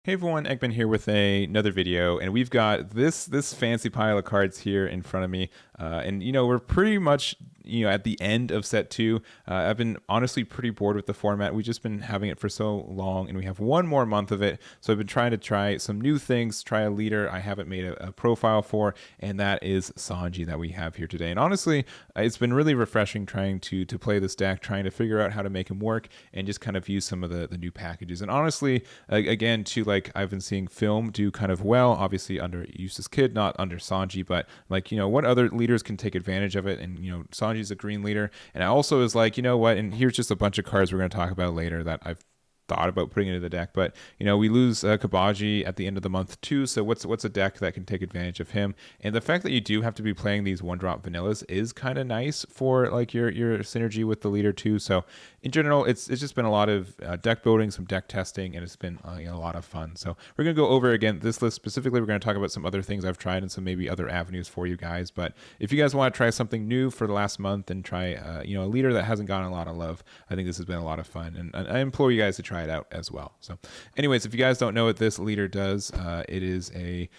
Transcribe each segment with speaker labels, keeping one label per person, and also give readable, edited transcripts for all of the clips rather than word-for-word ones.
Speaker 1: Hey everyone, Eggman here with another video, and we've got this fancy pile of cards here in front of me, and we're pretty much at the end of set two. I've been honestly pretty bored with the format. We've just been having it for so long, and we have one more month of it. So I've been trying to try some new things, try a leader I haven't made a profile for, and that is Sanji that we have here today. And honestly, it's been really refreshing trying to play this deck, trying to figure out how to make him work, and just kind of use some of the new packages. And honestly, again, to like I've been seeing film do kind of well, obviously under Eustace Kid, not under Sanji, but like what other leaders can take advantage of it. And Sanji's a green leader, and I also is like, what, and here's just a bunch of cards we're going to talk about later that I've thought about putting into the deck. But we lose Kabaji at the end of the month too, so what's a deck that can take advantage of him? And the fact that you do have to be playing these one drop vanillas is kind of nice for like your synergy with the leader too. So in general, it's just been a lot of deck building, some deck testing, and it's been a lot of fun. So we're gonna go over again this list specifically. We're gonna talk about some other things I've tried and some maybe other avenues for you guys. But if you guys want to try something new for the last month and try a leader that hasn't gotten a lot of love, I think this has been a lot of fun, and I implore you guys to try it out as well. So anyways, if you guys don't know what this leader does, it is a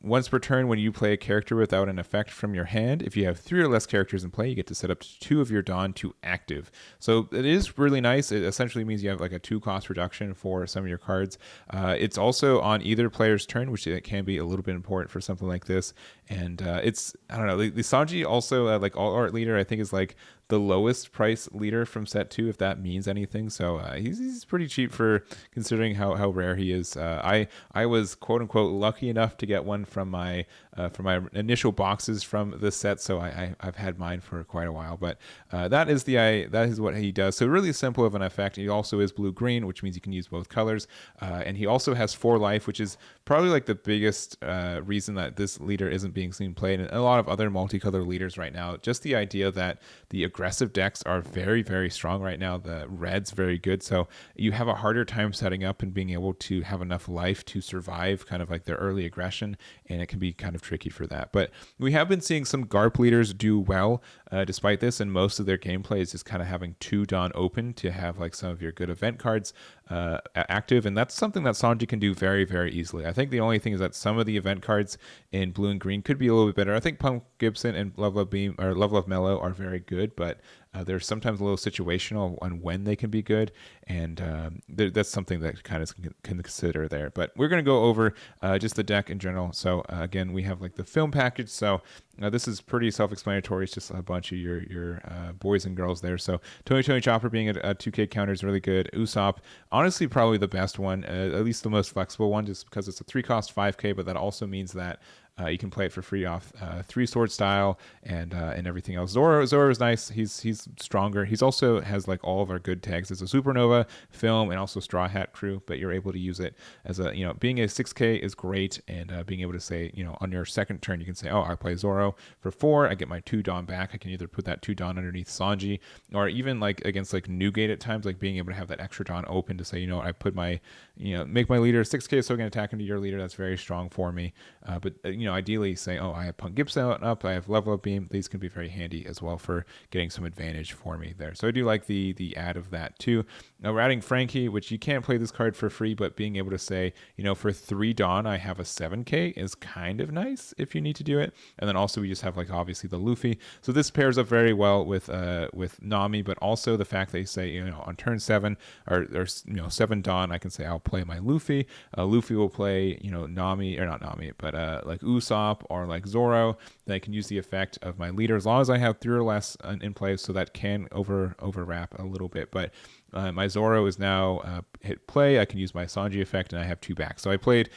Speaker 1: once per turn when you play a character without an effect from your hand, if you have 3 or less characters in play, you get to set up 2 of your Dawn to active. So it is really nice. It essentially means you have like a 2 cost reduction for some of your cards. It's also on either player's turn, which it can be a little bit important for something like this. And it's, I don't know, the Sanji also, like All Art Leader, I think is like the lowest price leader from set 2, if that means anything. So he's pretty cheap for considering how rare he is. I was quote unquote lucky enough to get one from my initial boxes from this set, so I've had mine for quite a while. But that is what he does. So really simple of an effect. He also is blue green, which means you can use both colors, and he also has 4 life, which is probably like the biggest reason that this leader isn't being seen played, and a lot of other multicolor leaders right now. Just the idea that the aggressive decks are very, very strong right now. The red's very good, so you have a harder time setting up and being able to have enough life to survive kind of like their early aggression, and it can be kind of tricky for that. But we have been seeing some GARP leaders do well despite this, and most of their gameplay is just kind of having 2 Dawn open to have like some of your good event cards active, and that's something that Sanji can do very, very easily. I think the only thing is that some of the event cards in blue and green could be a little bit better. I think Pump Gibson and Level Up Beam or Level Up Mellow are very good, but they're sometimes a little situational on when they can be good, and that's something that kind of can consider there. But we're going to go over just the deck in general. So again, we have like the film package. So this is pretty self-explanatory. It's just a bunch of your boys and girls there. So Tony Chopper being a 2K counter is really good. Usopp, honestly, probably the best one, at least the most flexible one, just because it's a 3-cost 5K, but that also means that you can play it for free off 3 sword style and everything else. Zoro is nice. He's stronger. He's also has like all of our good tags. It's a supernova, film, and also straw hat crew. But you're able to use it as a being a 6K is great, and being able to say on your second turn you can say, oh, I play Zoro for 4. I get my 2 Dawn back. I can either put that 2 Dawn underneath Sanji, or even like against like Newgate at times, like being able to have that extra Dawn open to say I put my make my leader 6K so I can attack into your leader. That's very strong for me. But ideally say, oh, I have Punk Gibson up, I have Level Up Beam. These can be very handy as well for getting some advantage for me there. So I do like the add of that too. Now we're adding Frankie, which you can't play this card for free, but being able to say, for 3 Dawn, I have a 7K is kind of nice if you need to do it. And then also we just have like obviously the Luffy. So this pairs up very well with Nami, but also the fact that you say, on turn 7 or 7 Dawn, I can say I'll play my Luffy. Luffy will play, Nami, or not Nami, but like Usopp or like Zoro. Then I can use the effect of my leader as long as I have 3 or less in play, so that can overwrap a little bit. But my Zoro is now hit play. I can use my Sanji effect, and I have 2 back. So I played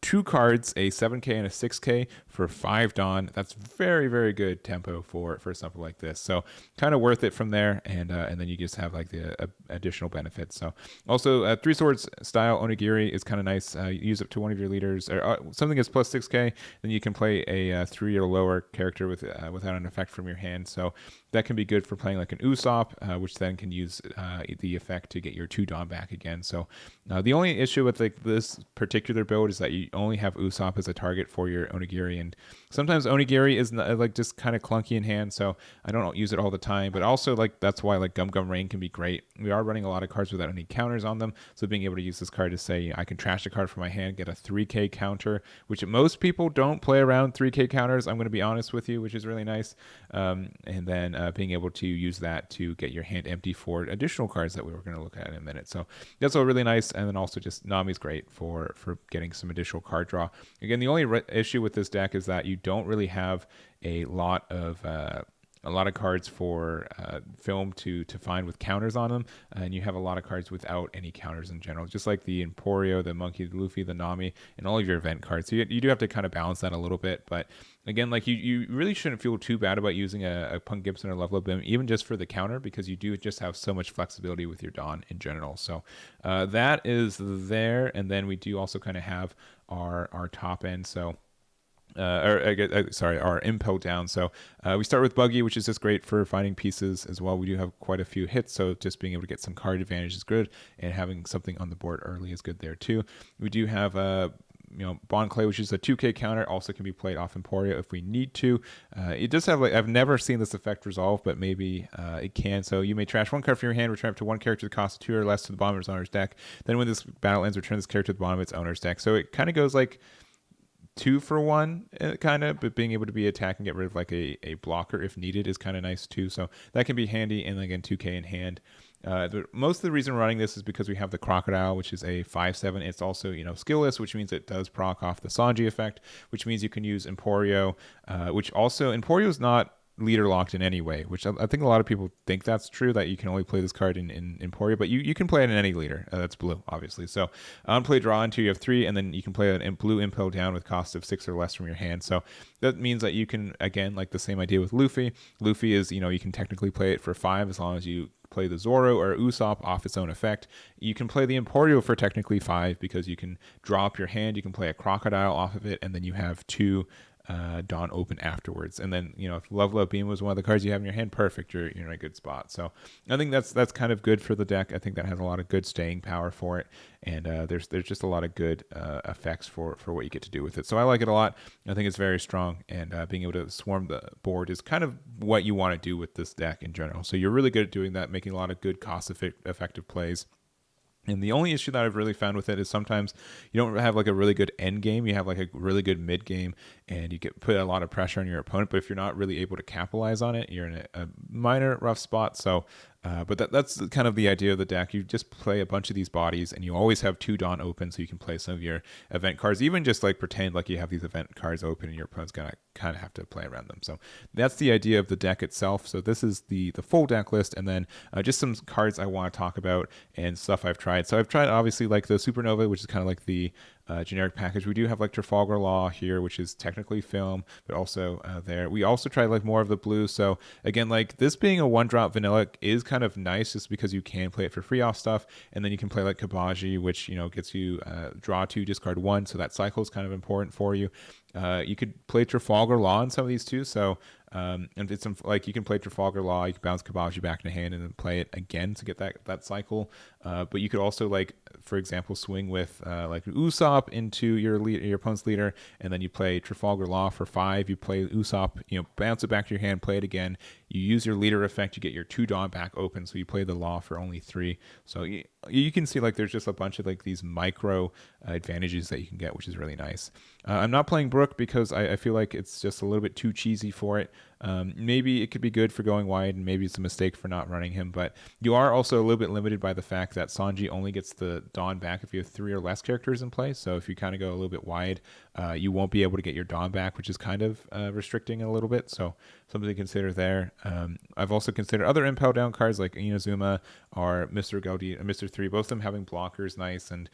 Speaker 1: 2 cards, a 7K and a 6K for 5 Dawn. That's very, very good tempo for something like this. So kind of worth it from there, and then you just have like the additional benefits. So also 3 swords style Onigiri is kind of nice. Use it to one of your leaders, or something that's plus 6K. Then you can play a 3 or lower character without an effect from your hand. So that can be good for playing like an Usopp, which then can use the effect to get your 2 Dawn back again. So the only issue with like this particular build is that you only have Usopp as a target for your Onigiri, and sometimes Onigiri is not, like just kind of clunky in hand, so I don't use it all the time. But also like that's why like Gum Gum Rain can be great. We are running a lot of cards without any counters on them, so being able to use this card to say I can trash a card from my hand, get a 3k counter, which most people don't play around 3k counters. I'm going to be honest with you, which is really nice. And then being able to use that to get your hand empty for additional cards that we were going to look at in a minute. So that's all really nice. And then also just Nami's great for getting some additional card draw. Again, the only issue with this deck is that you don't really have a lot of cards for film to find with counters on them, and you have a lot of cards without any counters in general, just like the Emporio, the Monkey, the Luffy, the Nami, and all of your event cards. So you do have to kind of balance that a little bit, but again, like you really shouldn't feel too bad about using a Punk Gibson or Level Up Bim, even just for the counter, because you do just have so much flexibility with your Dawn in general. So that is there, and then we do also kind of have our top end. So our Impel down. So we start with Buggy, which is just great for finding pieces as well. We do have quite a few hits, so just being able to get some card advantage is good, and having something on the board early is good there too. We do have Bond Clay, which is a 2k counter, also can be played off Emporio if we need to. It does have, like, I've never seen this effect resolve, but maybe it can. So you may trash 1 card from your hand, return up to 1 character that costs 2 or less to the bottom of its owner's deck. Then when this battle ends, return this character to the bottom of its owner's deck. So it kind of goes like 2 for 1 kind of, but being able to be attack and get rid of like a blocker if needed is kind of nice too. So that can be handy, and again 2k in hand. Most of the reason we're running this is because we have the Crocodile, which is a 5/7. It's also skillless, which means it does proc off the Sanji effect, which means you can use Emporio, which also Emporio is not leader locked in any way, which I think a lot of people think that's true, that you can only play this card in Emporio, but you can play it in any leader. That's blue, obviously. So on play draw into, you have 3, and then you can play a blue Impel down with cost of 6 or less from your hand. So that means that you can, again, like the same idea with Luffy. Luffy is, you can technically play it for 5 as long as you play the Zoro or Usopp off its own effect. You can play the Emporio for technically 5 because you can draw up your hand, you can play a Crocodile off of it, and then you have 2 Dawn open afterwards. And then if Level Up Beam was one of the cards you have in your hand, perfect, you're in a good spot. So I think that's kind of good for the deck. I think that has a lot of good staying power for it, and there's just a lot of good effects for what you get to do with it. So I like it a lot. I think it's very strong, and being able to swarm the board is kind of what you want to do with this deck in general. So you're really good at doing that, making a lot of good cost effective plays. And the only issue that I've really found with it is sometimes you don't have like a really good end game. You have like a really good mid game, and you get put a lot of pressure on your opponent. But if you're not really able to capitalize on it, you're in a minor rough spot. So but that's kind of the idea of the deck. You just play a bunch of these bodies, and you always have 2 Dawn open, so you can play some of your event cards. Even just like pretend like you have these event cards open, and your opponent's gonna kind of have to play around them. So that's the idea of the deck itself. So this is the full deck list, and then just some cards I want to talk about and stuff I've tried. So I've tried obviously like the Supernova, which is kind of like the generic package. We do have like Trafalgar Law here, which is technically film, but also there. We also tried like more of the blue. So again, like this being a 1-drop vanilla is kind of nice, just because you can play it for free off stuff, and then you can play like Kabaji, which gets you draw 2, discard 1. So that cycle is kind of important for you. You could play Trafalgar Law in some of these too. So and it's like you can play Trafalgar Law, you can bounce Kabaji back in the hand and then play it again to get that cycle. But you could also, like, for example, swing with like Usopp into your opponent's leader, and then you play Trafalgar Law for 5. You play Usopp, bounce it back to your hand, play it again. You use your leader effect, you get your 2 Dawn back open, so you play the Law for only 3. So you can see like there's just a bunch of like these micro advantages that you can get, which is really nice. I'm not playing Brook because I feel like it's just a little bit too cheesy for it. Maybe it could be good for going wide, and maybe it's a mistake for not running him, but you are also a little bit limited by the fact that Sanji only gets the Dawn back if you have 3 or less characters in play. So if you kind of go a little bit wide, you won't be able to get your Dawn back, which is kind of restricting a little bit. So something to consider there. I've also considered other Impel down cards like Inazuma or Mr. Gaudi, Mr. 3, both of them having blockers, nice, and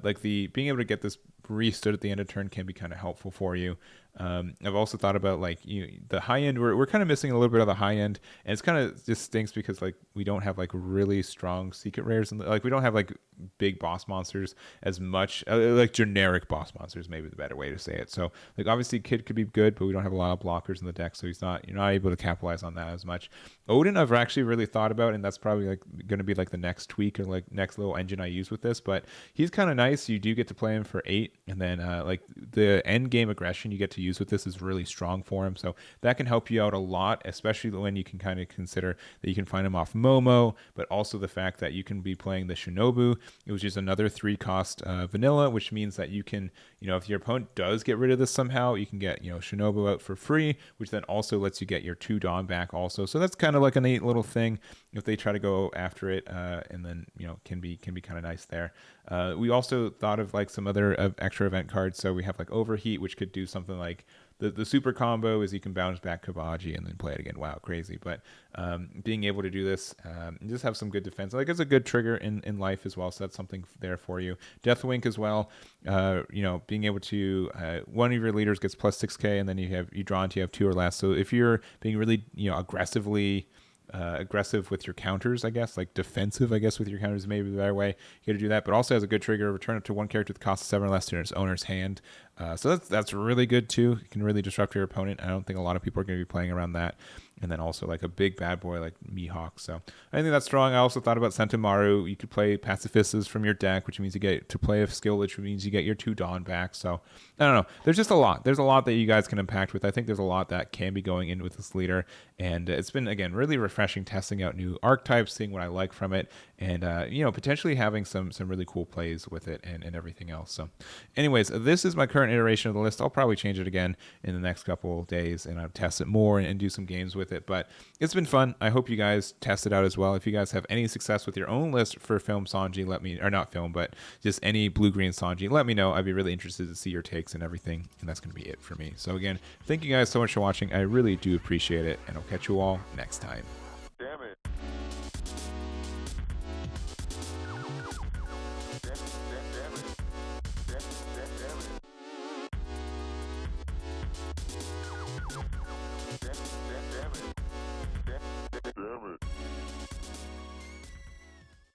Speaker 1: like the being able to get this restood at the end of turn can be kind of helpful for you. I've also thought about like the high end. We're kind of missing a little bit of the high end, and it's kind of just stinks because like we don't have like really strong secret rares, and like we don't have like big boss monsters as much. Like generic boss monsters, maybe the better way to say it. So like obviously Kid could be good, but we don't have a lot of blockers in the deck, so you're not able to capitalize on that as much. Odin, I've actually really thought about, and that's probably like going to be like the next tweak or like next little engine I use with this. But he's kind of nice. You do get to play him for 8, and then like the end game aggression you get to use with this is really strong for him, so that can help you out a lot, especially when you can kind of consider that you can find him off Momo, but also the fact that you can be playing the Shinobu, which is another 3-cost vanilla, which means that you can, if your opponent does get rid of this somehow, you can get Shinobu out for free, which then also lets you get your 2 Dawn back also. So that's kind of like a neat little thing if they try to go after it, and then can be kind of nice there. We also thought of like some other extra event cards. So we have like Overheat, which could do something like the super combo is you can bounce back Kabaji and then play it again. Wow, crazy. But being able to do this, and just have some good defense. Like it's a good trigger in life as well. So that's something there for you. Deathwink as well. Being able to one of your leaders gets plus 6k, and then you draw until you have 2 or less. So if you're being really aggressive with your counters, I guess, like defensive, I guess, with your counters, maybe the better way. You got to do that, but also has a good trigger, return up to 1 character with cost of 7 or less to its owner's hand. So that's really good too. It can really disrupt your opponent. I don't think a lot of people are going to be playing around that. And then also like a big bad boy like Mihawk. So I think that's strong. I also thought about Sentomaru. You could play Pacifistas from your deck, which means you get to play a skill, which means you get your 2 Dawn back. So I don't know. There's just a lot. There's a lot that you guys can impact with. I think there's a lot that can be going in with this leader. And it's been, again, really refreshing testing out new archetypes, seeing what I like from it, and potentially having some really cool plays with it and everything else. So anyways, this is my current iteration of the list. I'll probably change it again in the next couple of days, and I'll test it more and do some games with it. But it's been fun. I hope you guys test it out as well. If you guys have any success with your own list for film Sanji, let me, or not film, but just any blue-green Sanji, let me know. I'd be really interested to see your takes and everything. And that's going to be it for me. So again, thank you guys so much for watching. I really do appreciate it, and I'll catch you all next time.